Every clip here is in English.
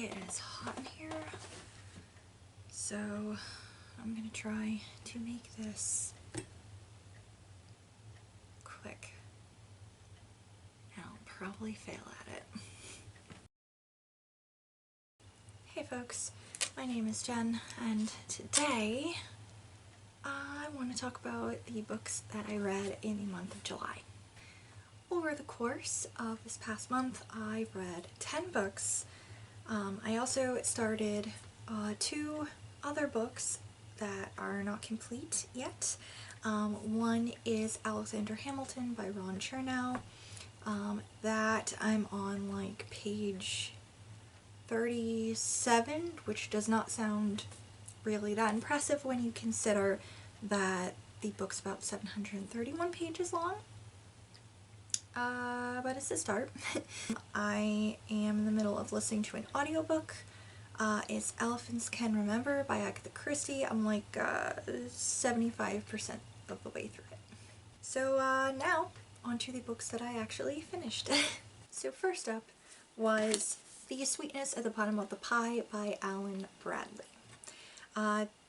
It is hot in here, so I'm gonna try to make this quick. And I'll probably fail at it. Hey folks, my name is Jen, and today I want to talk about the books that I read in the month of July. Over the course of this past month, I read 10 books. I also started 2 other books that are not complete yet. One is Alexander Hamilton by Ron Chernow. That I'm on like page 37, which does not sound really that impressive when you consider that the book's about 731 pages long. But it's a start. I am in the middle of listening to an audiobook. It's Elephants Can Remember by Agatha Christie. I'm like 75% of the way through it. So now, on to the books that I actually finished. So first up was The Sweetness at the Bottom of the Pie by Alan Bradley.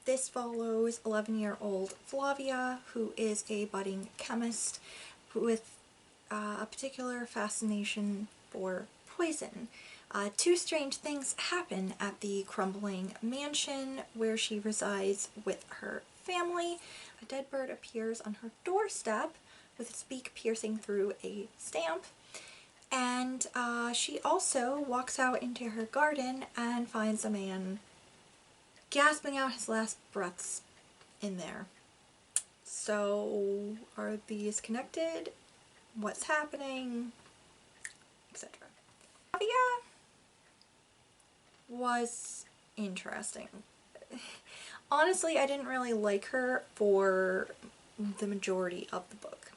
This follows 11-year-old Flavia, who is a budding chemist with a particular fascination for poison. 2 strange things happen at the crumbling mansion where she resides with her family. A dead bird appears on her doorstep with its beak piercing through a stamp. And she also walks out into her garden and finds a man gasping out his last breaths in there. So, are these connected? What's happening? Etc. Flavia was interesting. Honestly, I didn't really like her for the majority of the book.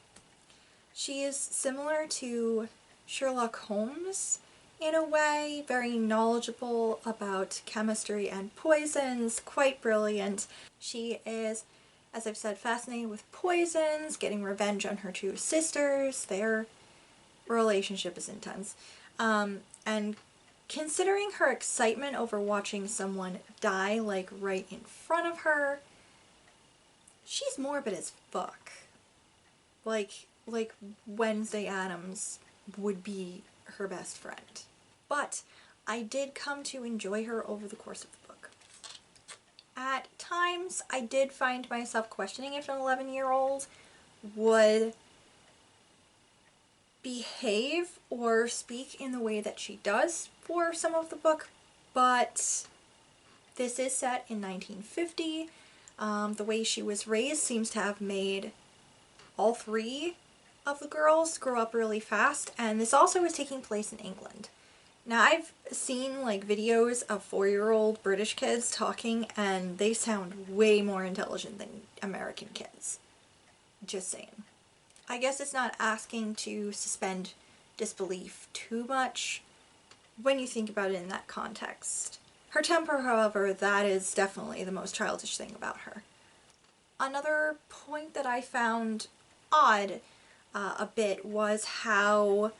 She is similar to Sherlock Holmes in a way, very knowledgeable about chemistry and poisons, quite brilliant. She is, as I've said, fascinated with poisons, getting revenge on her 2 sisters. Their relationship is intense. And considering her excitement over watching someone die, like, right in front of her, she's morbid as fuck. Like Wednesday Addams would be her best friend. But I did come to enjoy her over the course of the book. At times, I did find myself questioning if an 11-year-old would behave or speak in the way that she does for some of the book, but this is set in 1950. The way she was raised seems to have made all 3 of the girls grow up really fast, and this also is taking place in England. Now, I've seen like videos of 4-year-old British kids talking, and they sound way more intelligent than American kids. Just saying. I guess it's not asking to suspend disbelief too much when you think about it in that context. Her temper, however, that is definitely the most childish thing about her. Another point that I found odd a bit was how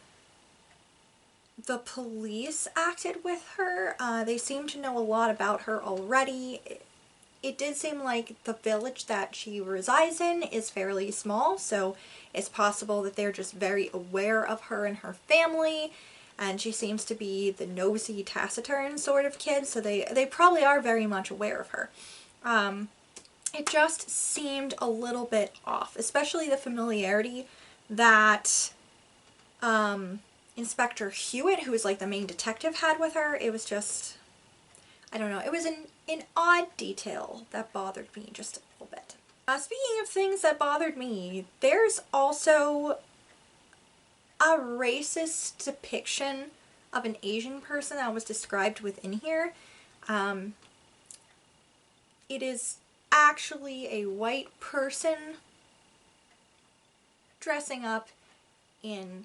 the police acted with her. They seemed to know a lot about her already. It did seem like the village that she resides in is fairly small, so it's possible that they're just very aware of her and her family, and she seems to be the nosy, taciturn sort of kid, so they probably are very much aware of her. It just seemed a little bit off, especially the familiarity that Inspector Hewitt, who was like the main detective, had with her. It was just, I don't know, it was an odd detail that bothered me just a little bit. Speaking of things that bothered me, there's also a racist depiction of an Asian person that was described within here. It is actually a white person dressing up in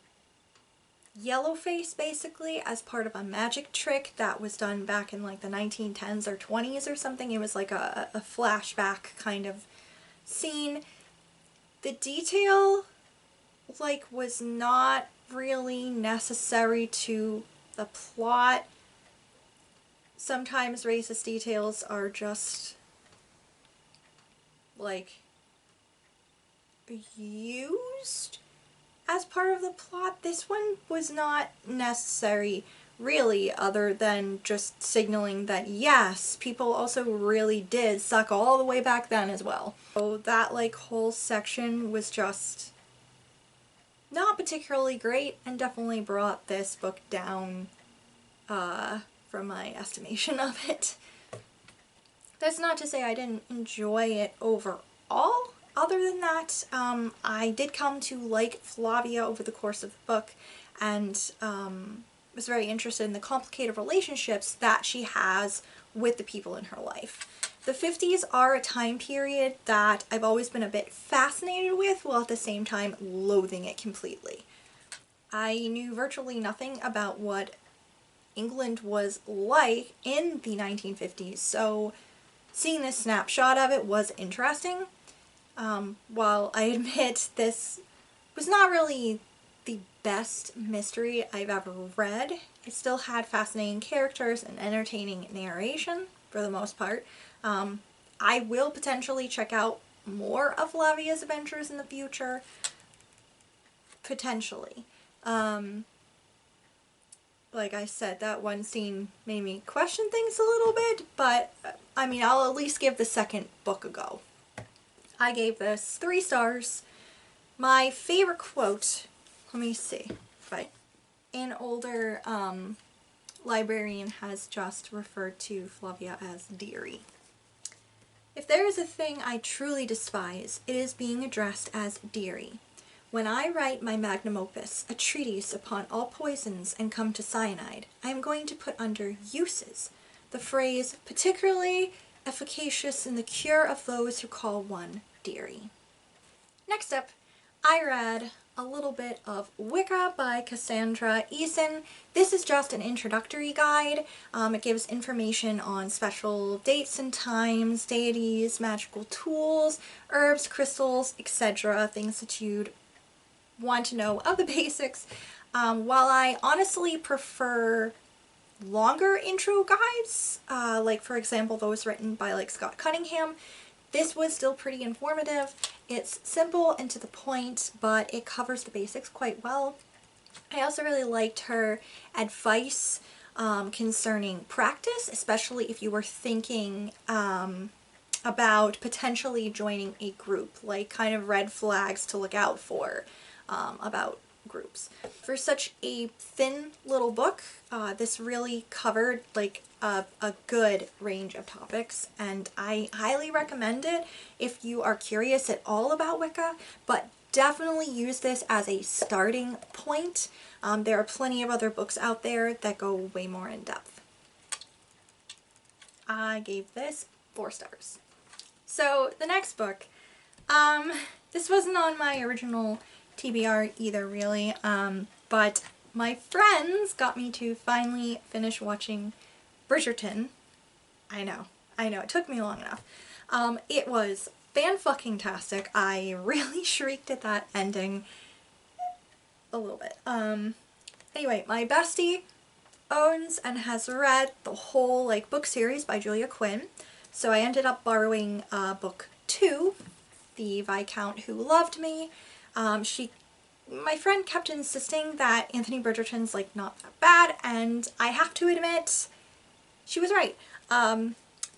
yellowface, basically, as part of a magic trick that was done back in like the 1910s or 20s or something. It was like a flashback kind of scene. The detail, like, was not really necessary to the plot. sometimes racist details are just like used as part of the plot. This one was not necessary really, other than just signaling that yes, people also really did suck all the way back then as well. So that like whole section was just not particularly great and definitely brought this book down from my estimation of it. That's not to say I didn't enjoy it overall. Other than that, I did come to like Flavia over the course of the book, and was very interested in the complicated relationships that she has with the people in her life. The 50s are a time period that I've always been a bit fascinated with, while at the same time loathing it completely. I knew virtually nothing about what England was like in the 1950s, so seeing this snapshot of it was interesting. While I admit this was not really the best mystery I've ever read, it still had fascinating characters and entertaining narration for the most part. I will potentially check out more of Flavia's adventures in the future. Potentially. Like I said, that one scene made me question things a little bit, but I mean, I'll at least give the second book a go. I gave this 3 stars. My favorite quote, let me see, but an older librarian has just referred to Flavia as dearie. If there is a thing I truly despise, it is being addressed as dearie. When I write my magnum opus, a treatise upon all poisons and come to cyanide, I am going to put under uses the phrase particularly efficacious in the cure of those who call one dearie. Next up, I read a little bit of Wicca by Cassandra Eason. This is just an introductory guide. It gives information on special dates and times, deities, magical tools, herbs, crystals, etc. Things that you'd want to know of the basics. While I honestly prefer longer intro guides, like for example those written by like Scott Cunningham, this was still pretty informative. It's simple and to the point, but it covers the basics quite well. I also really liked her advice concerning practice, especially if you were thinking about potentially joining a group, like kind of red flags to look out for about groups. For such a thin little book, this really covered like a good range of topics, and I highly recommend it if you are curious at all about Wicca, but definitely use this as a starting point. There are plenty of other books out there that go way more in depth. I gave this 4 stars. So the next book, this wasn't on my original TBR either really, but my friends got me to finally finish watching Bridgerton. I know, it took me long enough. It was fan-fucking-tastic. I really shrieked at that ending a little bit. Anyway, my bestie owns and has read the whole like book series by Julia Quinn, so I ended up borrowing book 2, The Viscount Who Loved Me. My friend kept insisting that Anthony Bridgerton's like not that bad, and I have to admit she was right.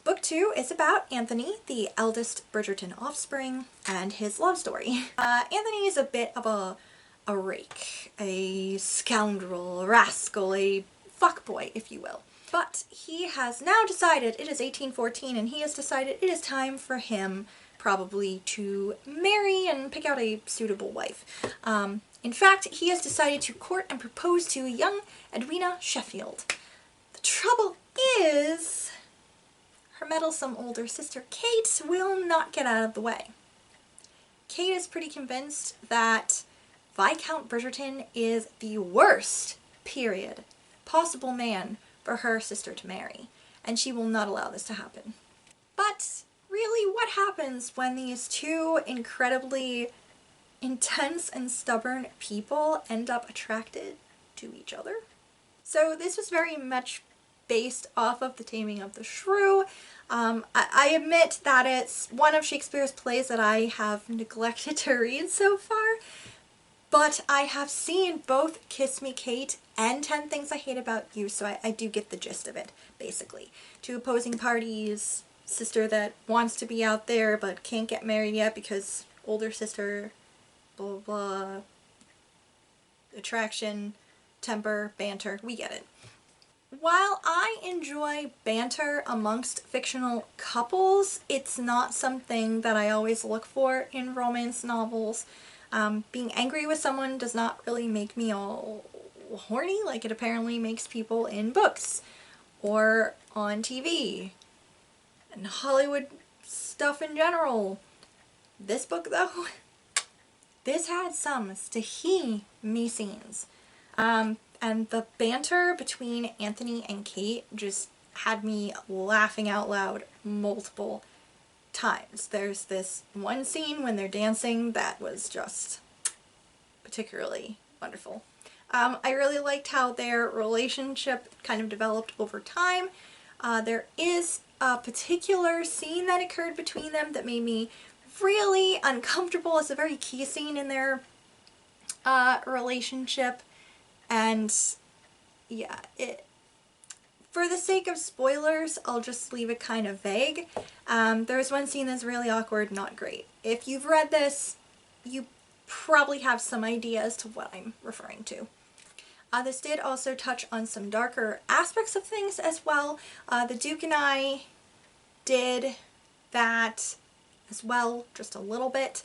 Book 2 is about Anthony, the eldest Bridgerton offspring, and his love story. Anthony is a bit of a rake, a scoundrel, a rascal, a fuckboy, if you will. But he has now decided, it is 1814, and he has decided it is time for him probably to marry and pick out a suitable wife. In fact, he has decided to court and propose to young Edwina Sheffield. The trouble is, her meddlesome older sister Kate will not get out of the way. Kate is pretty convinced that Viscount Bridgerton is the worst, period, possible man for her sister to marry, and she will not allow this to happen. But really, what happens when these two incredibly intense and stubborn people end up attracted to each other? So this was very much based off of The Taming of the Shrew. I admit that it's one of Shakespeare's plays that I have neglected to read so far, but I have seen both Kiss Me Kate and 10 Things I Hate About You, so I do get the gist of it, basically. Two opposing parties, sister that wants to be out there but can't get married yet because older sister, blah blah blah, attraction, temper, banter, we get it. While I enjoy banter amongst fictional couples, it's not something that I always look for in romance novels. Being angry with someone does not really make me all horny like it apparently makes people in books or on TV and Hollywood stuff in general. This book though, this had some steamy scenes. And the banter between Anthony and Kate just had me laughing out loud multiple times. There's this one scene when they're dancing that was just particularly wonderful. I really liked how their relationship kind of developed over time. There is a particular scene that occurred between them that made me really uncomfortable. It's a very key scene in their relationship. And yeah, for the sake of spoilers, I'll just leave it kind of vague. There's one scene that's really awkward, not great. If you've read this, you probably have some idea as to what I'm referring to. This did also touch on some darker aspects of things as well. The Duke and I did that as well, just a little bit.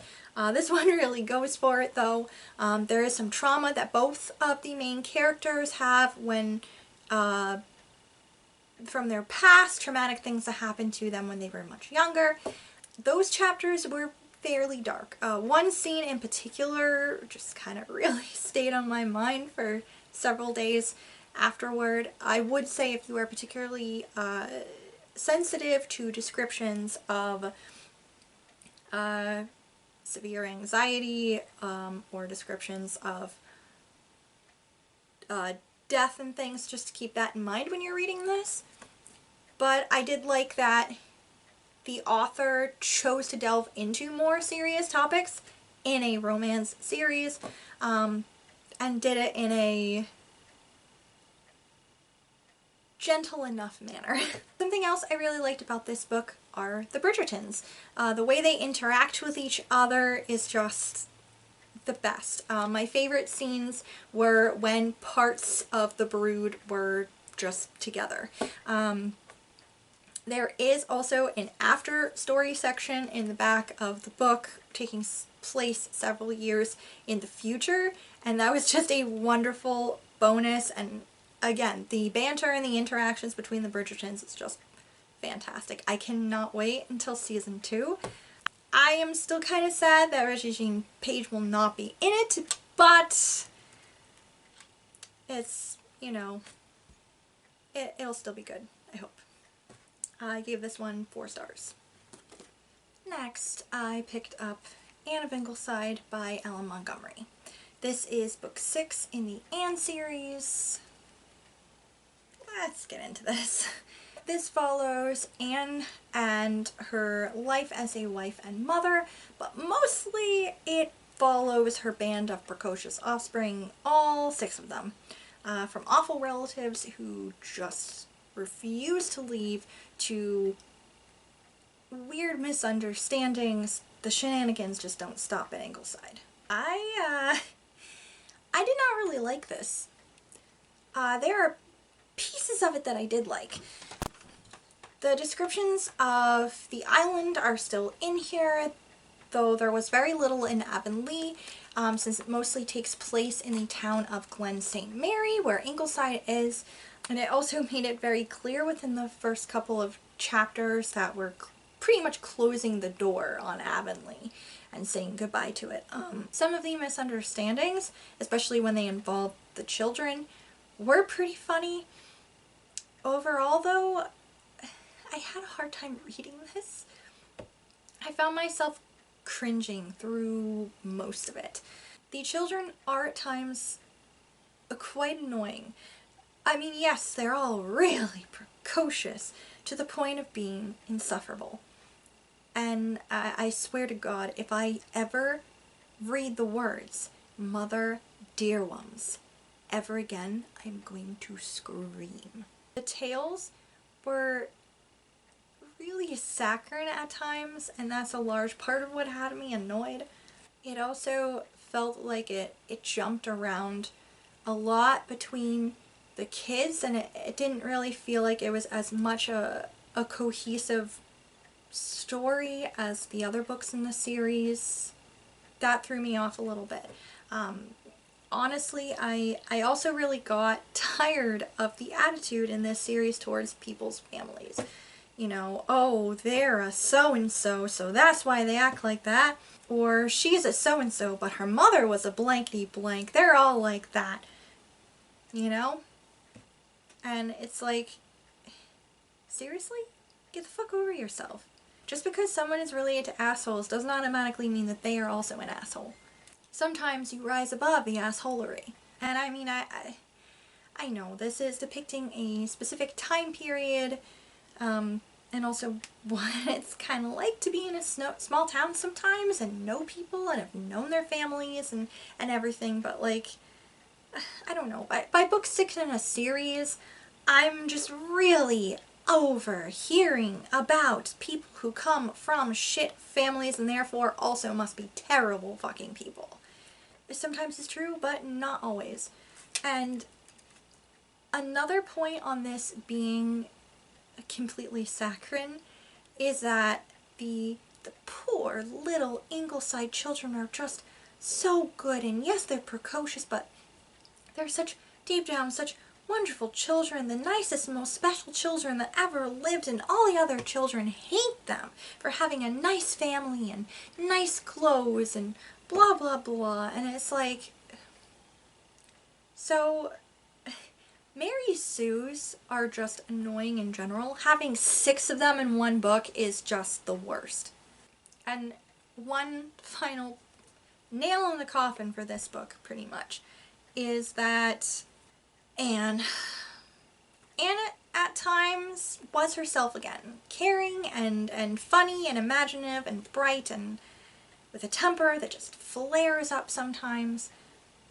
This one really goes for it though. There is some trauma that both of the main characters have when from their past, traumatic things that happened to them when they were much younger. Those chapters were fairly dark. One scene in particular just kind of really stayed on my mind for several days afterward. I would say if you are particularly sensitive to descriptions of severe anxiety or descriptions of death and things, just to keep that in mind when you're reading this. But I did like that the author chose to delve into more serious topics in a romance series, and did it in a gentle enough manner. Something else I really liked about this book are the Bridgertons. The way they interact with each other is just the best. My favorite scenes were when parts of the brood were just together. There is also an after story section in the back of the book taking place several years in the future, and that was just a wonderful bonus. And again, the banter and the interactions between the Bridgertons is just fantastic. I cannot wait until season 2. I am still kind of sad that Regina Page will not be in it, but it's, you know, it'll still be good, I hope. I gave this one 4 stars. Next, I picked up Anne of Ingleside by Ellen Montgomery. This is book 6 in the Anne series. Let's get into this. This follows Anne and her life as a wife and mother, but mostly it follows her band of precocious offspring, all 6 of them, from awful relatives who just refuse to leave to weird misunderstandings. The shenanigans just don't stop at Ingleside. I did not really like this. There are pieces of it that I did like. The descriptions of the island are still in here, though there was very little in Avonlea, since it mostly takes place in the town of Glen St. Mary, where Ingleside is. And it also made it very clear within the first couple of chapters that we're pretty much closing the door on Avonlea and saying goodbye to it. Some of the misunderstandings, especially when they involved the children, were pretty funny. Overall, though, I had a hard time reading this. I found myself cringing through most of it. The children are at times quite annoying. I mean, yes, they're all really precocious to the point of being insufferable. And I swear to God, if I ever read the words, "Mother, dear ones," ever again, I'm going to scream. The tales were really saccharine at times, and that's a large part of what had me annoyed. It also felt like it jumped around a lot between the kids, and it didn't really feel like it was as much a cohesive story as the other books in the series. That threw me off a little bit. Honestly, I also really got tired of the attitude in this series towards people's families. You know, oh, they're a so-and-so, so that's why they act like that. Or she's a so-and-so, but her mother was a blankety blank. They're all like that. You know? And it's like, seriously? Get the fuck over yourself. Just because someone is related to assholes doesn't automatically mean that they are also an asshole. Sometimes you rise above the assholery. And I mean, I know this is depicting a specific time period, and also what it's kind of like to be in a small town sometimes and know people and have known their families and everything, but like, I don't know. By book 6 in a series, I'm just really over hearing about people who come from shit families and therefore also must be terrible fucking people. Sometimes it's true, but not always. And another point on this being completely saccharine is that the poor little Ingleside children are just so good, and yes, they're precocious, but they're such, deep down, such wonderful children, the nicest, most special children that ever lived, and all the other children hate them for having a nice family and nice clothes and blah blah blah. And it's like, so Mary Sue's are just annoying in general. Having 6 of them in one book is just the worst. And one final nail in the coffin for this book, pretty much, is that Anne at times was herself again. Caring and funny and imaginative and bright and with a temper that just flares up sometimes.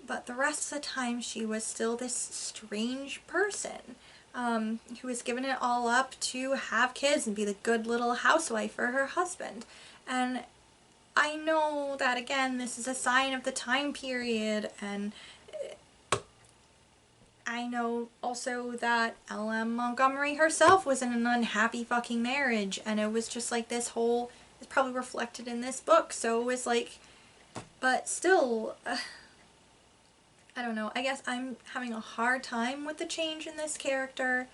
But the rest of the time she was still this strange person who was giving it all up to have kids and be the good little housewife for her husband. And I know that, again, this is a sign of the time period, and I know also that L.M. Montgomery herself was in an unhappy fucking marriage, and it was just like this whole, it's probably reflected in this book, so it was like, but still, I don't know, I guess I'm having a hard time with the change in this character,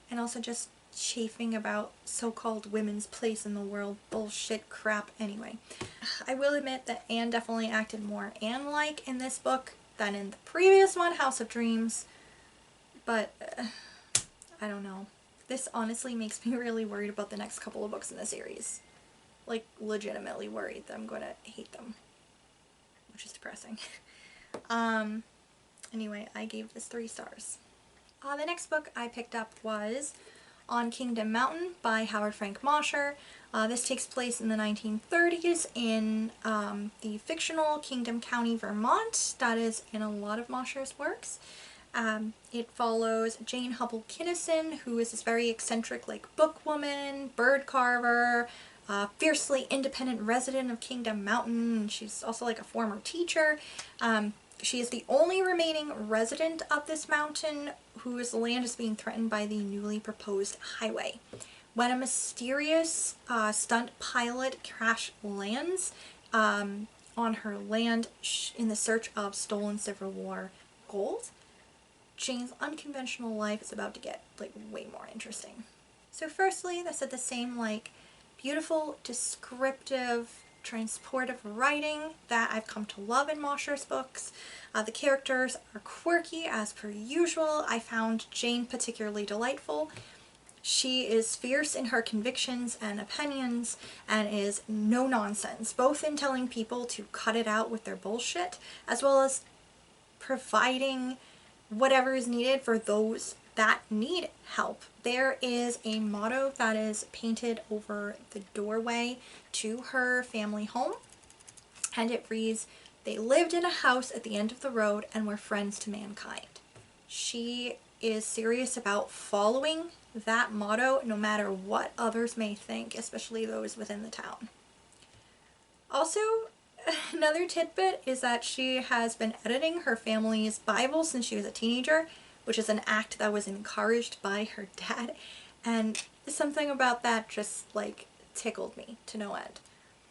and also just chafing about so-called women's place in the world bullshit crap anyway. I will admit that Anne definitely acted more Anne-like in this book than in the previous one, House of Dreams, but I don't know. This honestly makes me really worried about the next couple of books in the series. Like, legitimately worried that I'm going to hate them, which is depressing. Anyway, I gave this 3 stars. The next book I picked up was On Kingdom Mountain by Howard Frank Mosher. This takes place in the 1930s in the fictional Kingdom County, Vermont. That is in a lot of Mosher's works. It follows Jane Hubble Kinnison, who is this very eccentric, like, bookwoman, bird carver, fiercely independent resident of Kingdom Mountain. She's also like a former teacher. She is the only remaining resident of this mountain whose land is being threatened by the newly proposed highway. When a mysterious stunt pilot crash lands on her land in the search of stolen Civil War gold, Jane's unconventional life is about to get, like, way more interesting. So firstly, this is the same, like, beautiful, descriptive, transportive writing that I've come to love in Mosher's books. The characters are quirky as per usual. I found Jane particularly delightful. She is fierce in her convictions and opinions and is no nonsense, both in telling people to cut it out with their bullshit, as well as providing whatever is needed for those that need help. There is a motto that is painted over the doorway to her family home, and it reads, "They lived in a house at the end of the road and were friends to mankind." She is serious about following that motto no matter what others may think, especially those within the town. Also, another tidbit is that she has been editing her family's Bible since she was a teenager, which is an act that was encouraged by her dad, and something about that just like tickled me to no end.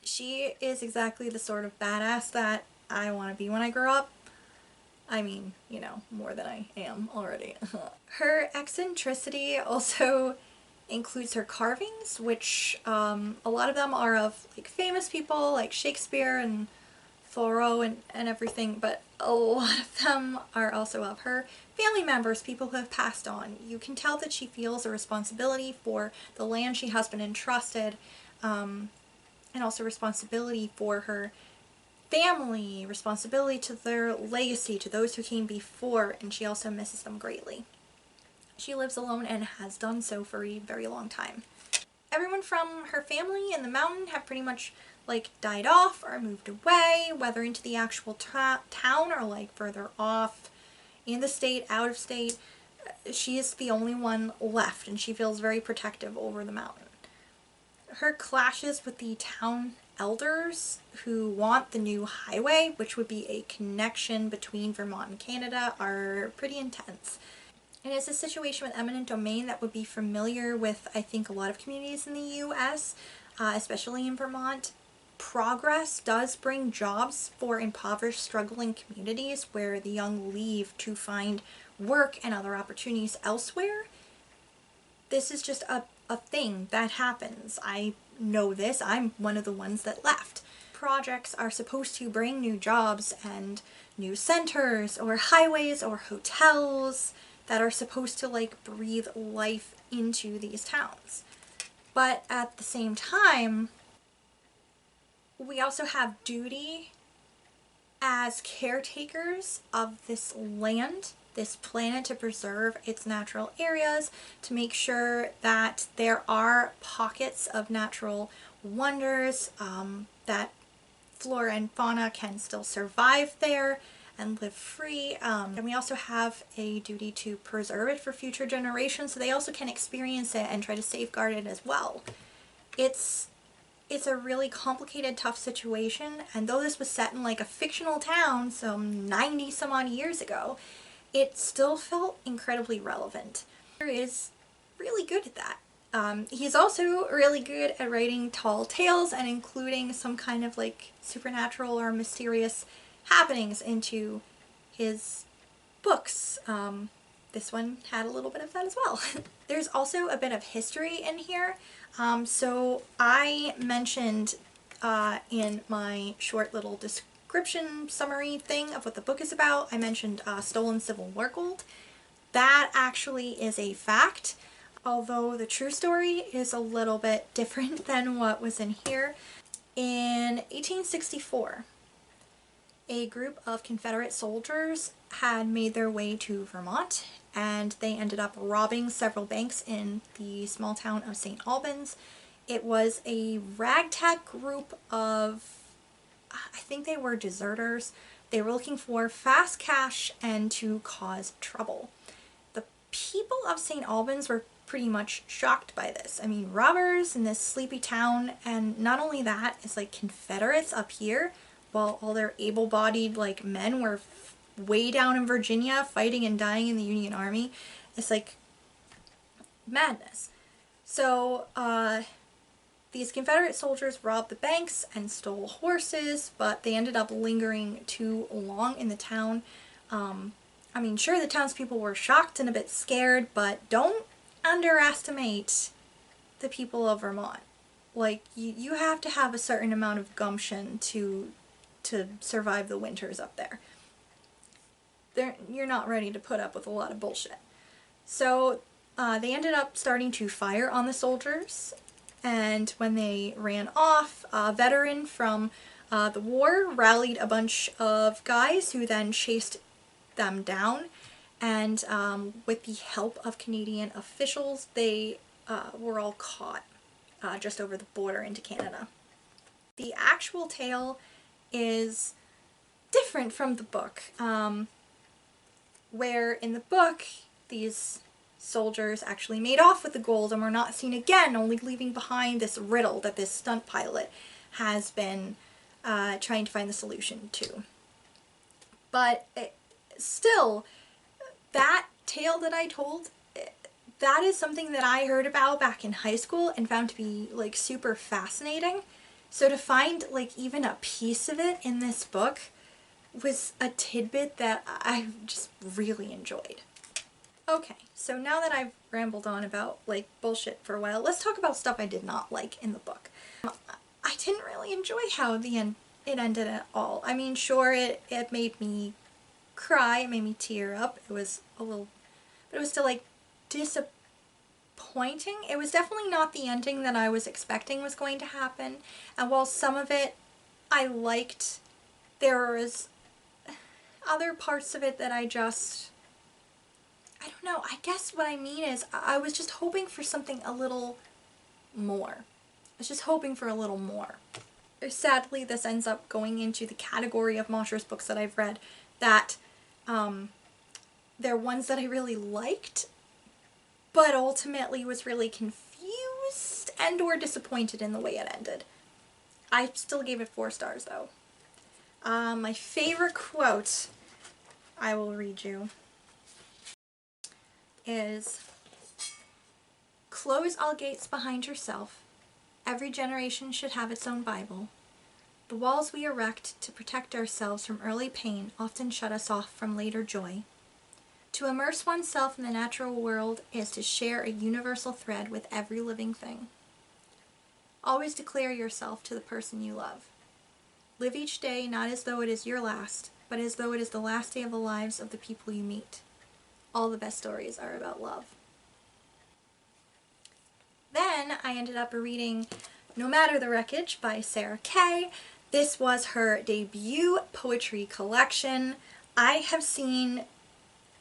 She is exactly the sort of badass that I want to be when I grow up. I mean, you know, more than I am already. Her eccentricity also includes her carvings, which a lot of them are of like famous people like Shakespeare and Thoreau and everything, but a lot of them are also of her family members, people who have passed on. You can tell that she feels a responsibility for the land she has been entrusted, and also responsibility for her family, responsibility to their legacy, to those who came before, and she also misses them greatly. She lives alone and has done so for a very long time. Everyone from her family in the mountain have pretty much like died off or moved away, whether into the actual town or like further off in the state, out of state. She is the only one left, and she feels very protective over the mountain. Her clashes with the town elders who want the new highway, which would be a connection between Vermont and Canada, are pretty intense. And it's a situation with eminent domain that would be familiar with, I think, a lot of communities in the US, especially in Vermont. Progress does bring jobs for impoverished, struggling communities where the young leave to find work and other opportunities elsewhere. This is just a thing that happens. I know this. I'm one of the ones that left. Projects are supposed to bring new jobs and new centers or highways or hotels that are supposed to like breathe life into these towns. But at the same time, we also have duty as caretakers of this land, this planet, to preserve its natural areas, to make sure that there are pockets of natural wonders, that flora and fauna can still survive there and live free. And we also have a duty to preserve it for future generations so they also can experience it and try to safeguard it as well. It's a really complicated, tough situation, and though this was set in like a fictional town some 90 some odd years ago, it still felt incredibly relevant. He is really good at that. He's also really good at writing tall tales and including some kind of like supernatural or mysterious happenings into his books. This one had a little bit of that as well. There's also a bit of history in here. So I mentioned in my short little description summary thing of what the book is about, I mentioned stolen Civil War gold. That actually is a fact, although the true story is a little bit different than what was in here. In 1864, a group of Confederate soldiers had made their way to Vermont, and they ended up robbing several banks in the small town of St. Albans. It was a ragtag group of, I think they were deserters. They were looking for fast cash and to cause trouble. The people of St. Albans were pretty much shocked by this. I mean, robbers in this sleepy town, and not only that, it's like Confederates up here, while all their able-bodied like men were way down in Virginia fighting and dying in the Union Army. It's like madness. So these Confederate soldiers robbed the banks and stole horses, but they ended up lingering too long in the town. I mean, sure, the townspeople were shocked and a bit scared, but don't underestimate the people of Vermont. Like, you have to have a certain amount of gumption to survive the winters up there. You're not ready to put up with a lot of bullshit. So they ended up starting to fire on the soldiers, and when they ran off, a veteran from the war rallied a bunch of guys who then chased them down, and with the help of Canadian officials, they were all caught just over the border into Canada. The actual tale is different from the book, where in the book these soldiers actually made off with the gold and were not seen again, only leaving behind this riddle that this stunt pilot has been trying to find the solution to. But still, that tale that I told, that is something that I heard about back in high school and found to be like super fascinating. So to find like even a piece of it in this book was a tidbit that I just really enjoyed. Okay, so now that I've rambled on about like bullshit for a while, let's talk about stuff I did not like in the book. I didn't really enjoy how it ended at all. I mean, sure, it made me cry, it made me tear up. It was a little, but it was still like disappointing. It was definitely not the ending that I was expecting was going to happen. And while some of it I liked, there was other parts of it that I don't know. I guess what I mean is I was just hoping for something a little more. I was just hoping for a little more. Sadly, this ends up going into the category of monstrous books that I've read that they're ones that I really liked, but ultimately was really confused and or disappointed in the way it ended. I still gave it 4 stars though. My favorite quote I will read you is, "Close all gates behind yourself. Every generation should have its own Bible. The walls we erect to protect ourselves from early pain often shut us off from later joy. To immerse oneself in the natural world is to share a universal thread with every living thing. Always declare yourself to the person you love. Live each day not as though it is your last, but as though it is the last day of the lives of the people you meet. All the best stories are about love." Then I ended up reading No Matter the Wreckage by Sarah Kay. This was her debut poetry collection. I have seen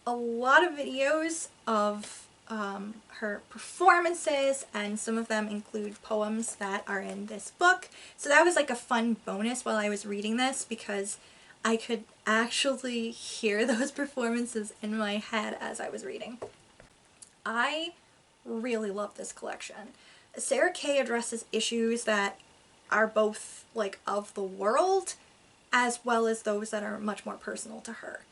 a lot of videos of her performances, and some of them include poems that are in this book. So that was like a fun bonus while I was reading this, because I could actually hear those performances in my head as I was reading. I really love this collection. Sarah Kay addresses issues that are both like of the world as well as those that are much more personal to her.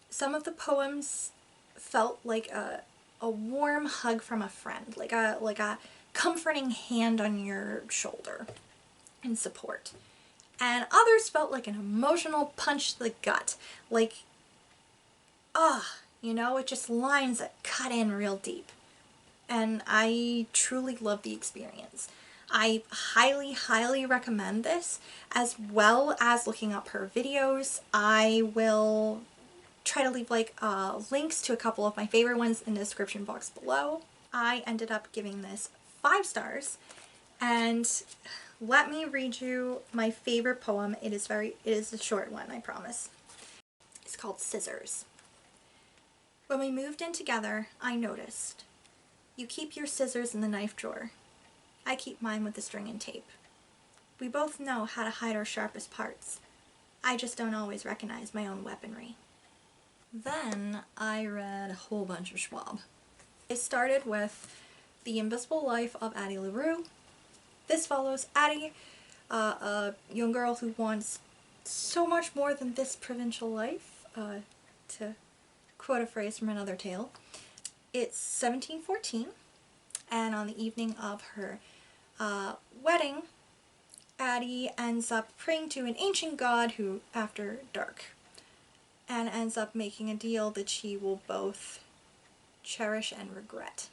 Some of the poems felt like a warm hug from a friend, like a comforting hand on your shoulder in support. And others felt like an emotional punch to the gut, like, it just lines that cut in real deep. And I truly love the experience. I highly, highly recommend this, as well as looking up her videos. I will try to leave links to a couple of my favorite ones in the description box below. I ended up giving this 5 stars, and let me read you my favorite poem. It is a short one, I promise. It's called Scissors. When we moved in together, I noticed. You keep your scissors in the knife drawer. I keep mine with the string and tape. We both know how to hide our sharpest parts. I just don't always recognize my own weaponry. Then I read a whole bunch of Schwab. I started with The Invisible Life of Addie LaRue. This follows Addie, a young girl who wants so much more than this provincial life, to quote a phrase from another tale. It's 1714, and on the evening of her wedding, Addie ends up praying to an ancient god who, after dark, and ends up making a deal that she will both cherish and regret.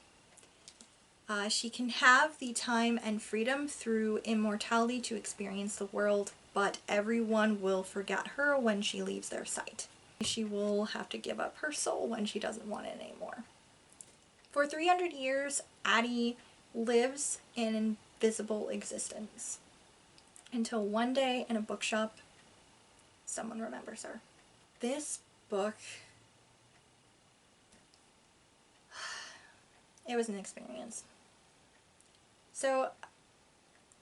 She can have the time and freedom through immortality to experience the world, but everyone will forget her when she leaves their sight. She will have to give up her soul when she doesn't want it anymore. For 300 years, Addie lives in invisible existence, until one day in a bookshop, someone remembers her. This book It was an experience. So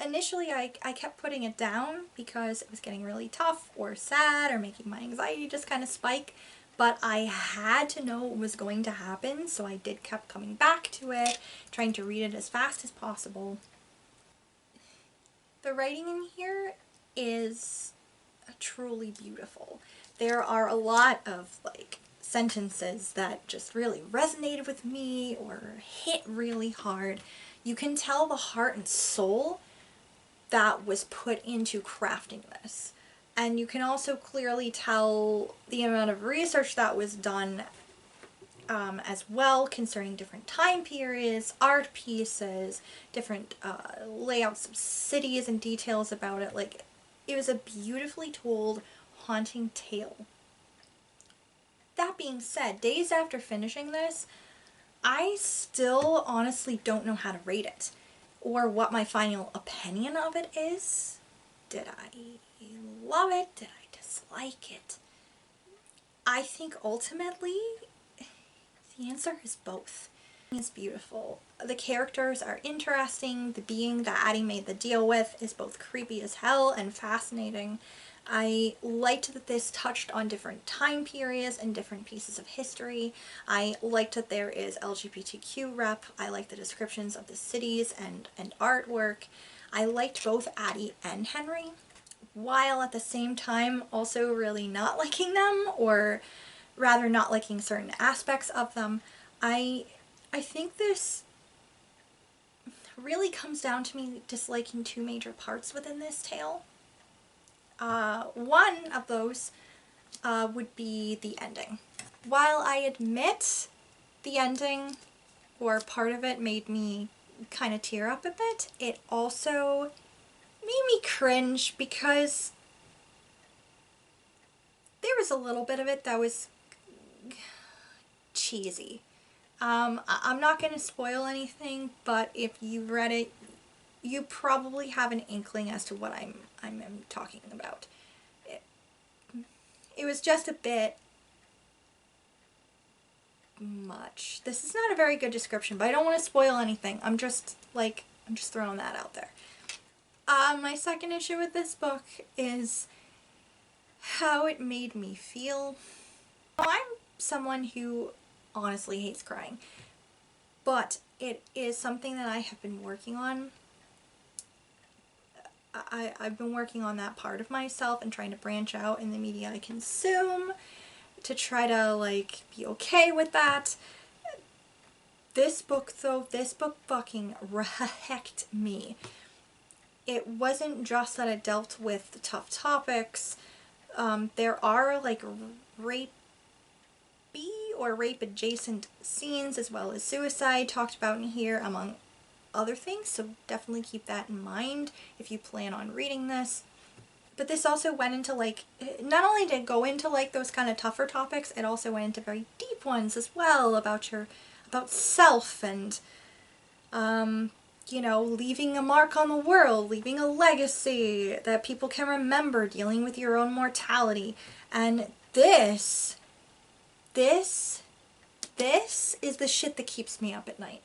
initially I kept putting it down because it was getting really tough or sad or making my anxiety just kind of spike, but I had to know what was going to happen, so I kept coming back to it, trying to read it as fast as possible. The writing in here is truly beautiful. There are a lot of like sentences that just really resonated with me or hit really hard. You can tell the heart and soul that was put into crafting this. And you can also clearly tell the amount of research that was done as well, concerning different time periods, art pieces, different layouts of cities and details about it. Like, it was a beautifully told, haunting tale. That being said, days after finishing this, I still honestly don't know how to rate it or what my final opinion of it is. Did I love it? Did I dislike it? I think ultimately the answer is both. It's beautiful. The characters are interesting. The being that Addie made the deal with is both creepy as hell and fascinating. I liked that this touched on different time periods and different pieces of history. I liked that there is LGBTQ rep. I liked the descriptions of the cities and artwork. I liked both Addie and Henry, while at the same time also really not liking them, or rather not liking certain aspects of them. I think this really comes down to me disliking two major parts within this tale. One of those would be the ending. While I admit the ending, or part of it, made me kind of tear up a bit, it also made me cringe because there was a little bit of it that was cheesy. I'm not going to spoil anything, but if you've read it, you probably have an inkling as to what I'm talking about. It was just a bit much. This is not a very good description, but I don't want to spoil anything. I'm just throwing that out there. My second issue with this book is how it made me feel. I'm someone who honestly hates crying, but it is something that I have been working on. I've been working on that part of myself and trying to branch out in the media I consume to try to like be okay with that. This book fucking wrecked me. It wasn't just that it dealt with the tough topics. There are like rape or rape adjacent scenes, as well as suicide talked about in here, among other things, so definitely keep that in mind if you plan on reading this. But this also went into like, not only did it go into like those kind of tougher topics, it also went into very deep ones as well, about self and you know, leaving a mark on the world, leaving a legacy that people can remember, dealing with your own mortality. And this is the shit that keeps me up at night.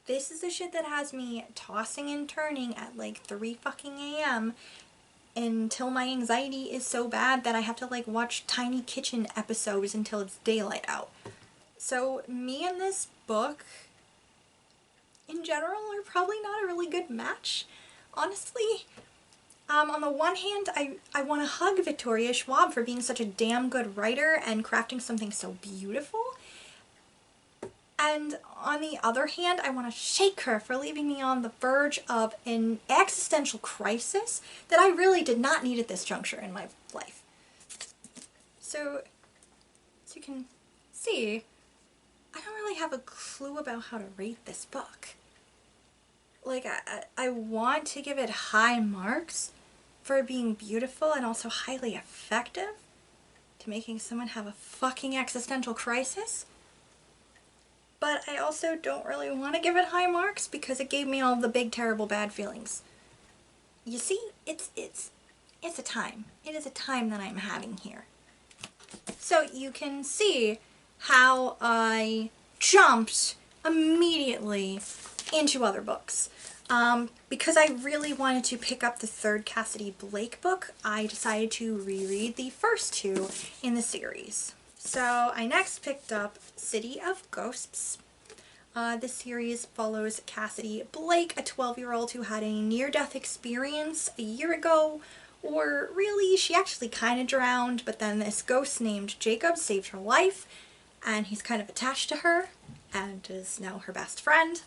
This is the shit that has me tossing and turning at like 3 fucking a.m. until my anxiety is so bad that I have to like watch Tiny Kitchen episodes until it's daylight out. So me and this book in general are probably not a really good match, honestly. On the one hand, I want to hug Victoria Schwab for being such a damn good writer and crafting something so beautiful. And on the other hand, I want to shake her for leaving me on the verge of an existential crisis that I really did not need at this juncture in my life. So, as you can see, I don't really have a clue about how to rate this book. Like, I want to give it high marks for being beautiful and also highly effective to making someone have a fucking existential crisis. But I also don't really want to give it high marks because it gave me all the big, terrible, bad feelings. You see, it's a time. It is a time that I'm having here. So you can see how I jumped immediately into other books. Because I really wanted to pick up the third Cassidy Blake book, I decided to reread the first two in the series. So I next picked up City of Ghosts. This series follows Cassidy Blake, a 12-year-old who had a near-death experience a year ago, or really, she actually kind of drowned, but then this ghost named Jacob saved her life, and he's kind of attached to her, and is now her best friend.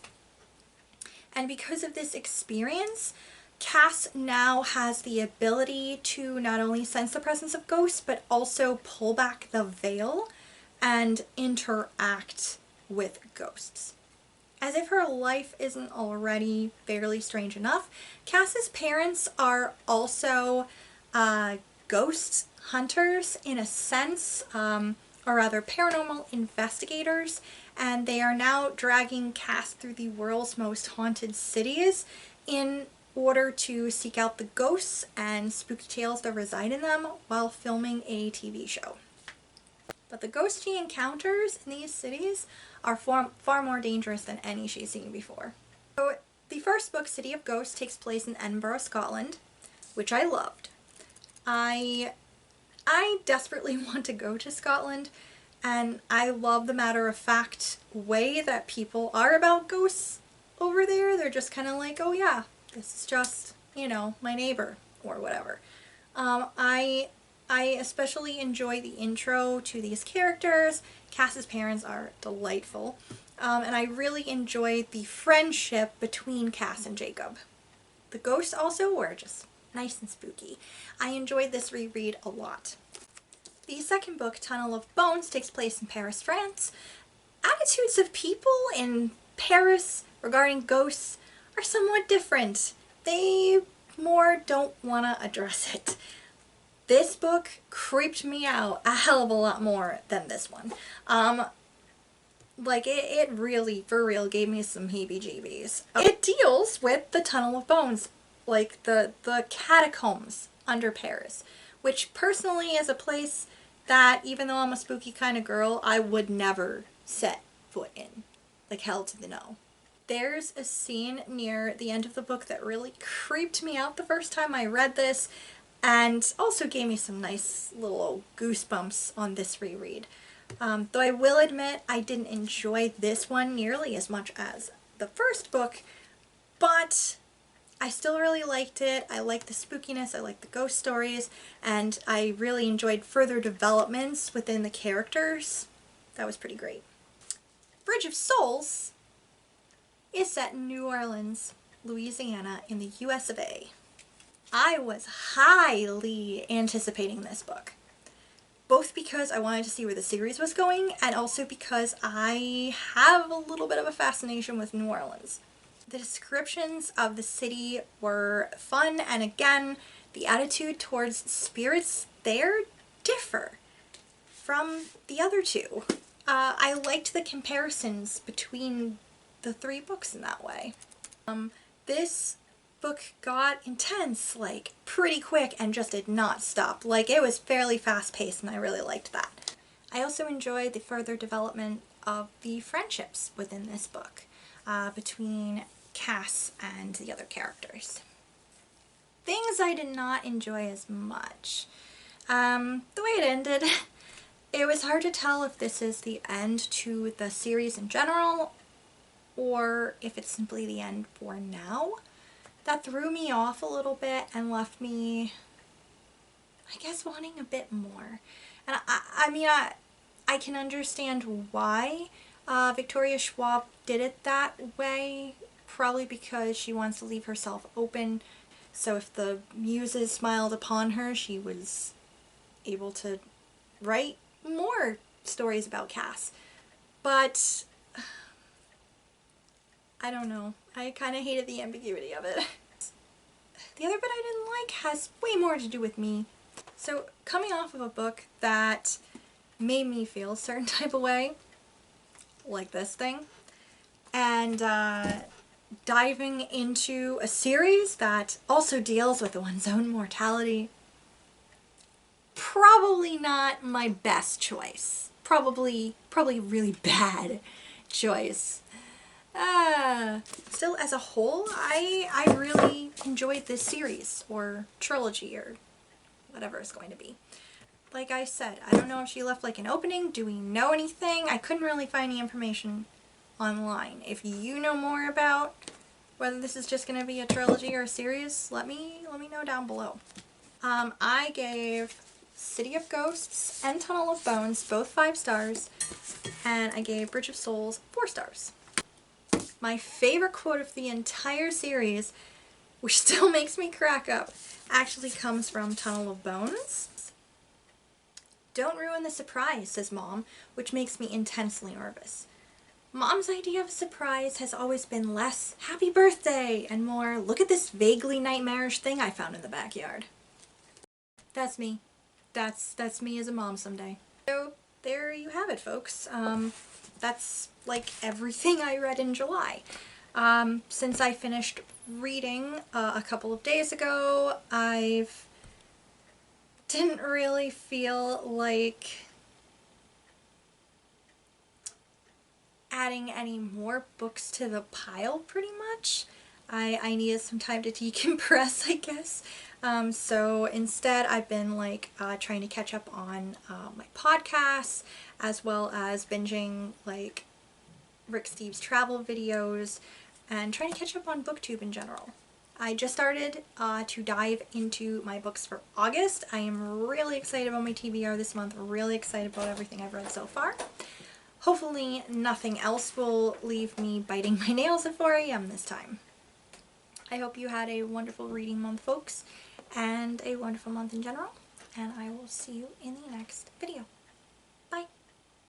And because of this experience, Cass now has the ability to not only sense the presence of ghosts, but also pull back the veil and interact with ghosts. As if her life isn't already fairly strange enough, Cass's parents are also ghost hunters in a sense, or rather paranormal investigators, and they are now dragging Cass through the world's most haunted cities in order to seek out the ghosts and spooky tales that reside in them while filming a TV show. But the ghosts she encounters in these cities are far more dangerous than any she's seen before. So the first book, City of Ghosts, takes place in Edinburgh, Scotland, which I loved. I desperately want to go to Scotland, and I love the matter-of-fact way that people are about ghosts over there. They're just kind of like, oh yeah, this is just, you know, my neighbor, or whatever. I especially enjoy the intro to these characters. Cass's parents are delightful, and I really enjoy the friendship between Cass and Jacob. The ghosts also were just nice and spooky. I enjoyed this reread a lot. The second book, Tunnel of Bones, takes place in Paris, France. Attitudes of people in Paris regarding ghosts are somewhat different. They more don't want to address it. This book creeped me out a hell of a lot more than this one. Like, it really, for real, gave me some heebie-jeebies. It deals with the Tunnel of Bones, like the catacombs under Paris, which personally is a place that, even though I'm a spooky kind of girl, I would never set foot in. Like, hell to the no. There's a scene near the end of the book that really creeped me out the first time I read this, and also gave me some nice little goosebumps on this reread. Though I will admit I didn't enjoy this one nearly as much as the first book, but I still really liked it. I liked the spookiness, I liked the ghost stories, and I really enjoyed further developments within the characters. That was pretty great. Bridge of Souls is set in New Orleans, Louisiana, in the US of A. I was highly anticipating this book, both because I wanted to see where the series was going, and also because I have a little bit of a fascination with New Orleans. The descriptions of the city were fun, and again, the attitude towards spirits there differ from the other two. I liked the comparisons between the three books in that way. This book got intense, like, pretty quick and just did not stop. Like, it was fairly fast-paced, and I really liked that. I also enjoyed the further development of the friendships within this book, between Cass and the other characters. Things I did not enjoy as much. The way it ended, it was hard to tell if this is the end to the series in general, or if it's simply the end for now. That threw me off a little bit and left me, I guess, wanting a bit more. And I mean, I can understand why Victoria Schwab did it that way, probably because she wants to leave herself open, so if the muses smiled upon her, she was able to write more stories about Cass. But I don't know, I kind of hated the ambiguity of it. The other bit I didn't like has way more to do with me. So, coming off of a book that made me feel a certain type of way, like this thing, and diving into a series that also deals with one's own mortality, probably not my best choice. Probably really bad choice. Still, as a whole, I really enjoyed this series, or trilogy, or whatever it's going to be. Like I said, I don't know if she left like an opening. Do we know anything? I couldn't really find any information online. If you know more about whether this is just going to be a trilogy or a series, let me know down below. I gave City of Ghosts and Tunnel of Bones both 5 stars, and I gave Bridge of Souls 4 stars. My favorite quote of the entire series, which still makes me crack up, actually comes from Tunnel of Bones. "Don't ruin the surprise," says Mom, which makes me intensely nervous. Mom's idea of a surprise has always been less "happy birthday" and more "look at this vaguely nightmarish thing I found in the backyard." That's me. That's me as a mom someday. So there you have it, folks. That's like everything I read in July. Since I finished reading a couple of days ago, I've didn't really feel like adding any more books to the pile, pretty much. I needed some time to decompress, I guess. So instead I've been like trying to catch up on my podcasts, as well as binging like Rick Steves travel videos, and trying to catch up on BookTube in general. I just started to dive into my books for August. I am really excited about my TBR this month, really excited about everything I've read so far. Hopefully nothing else will leave me biting my nails at 4 a.m. this time. I hope you had a wonderful reading month, folks, and a wonderful month in general, and I will see you in the next video.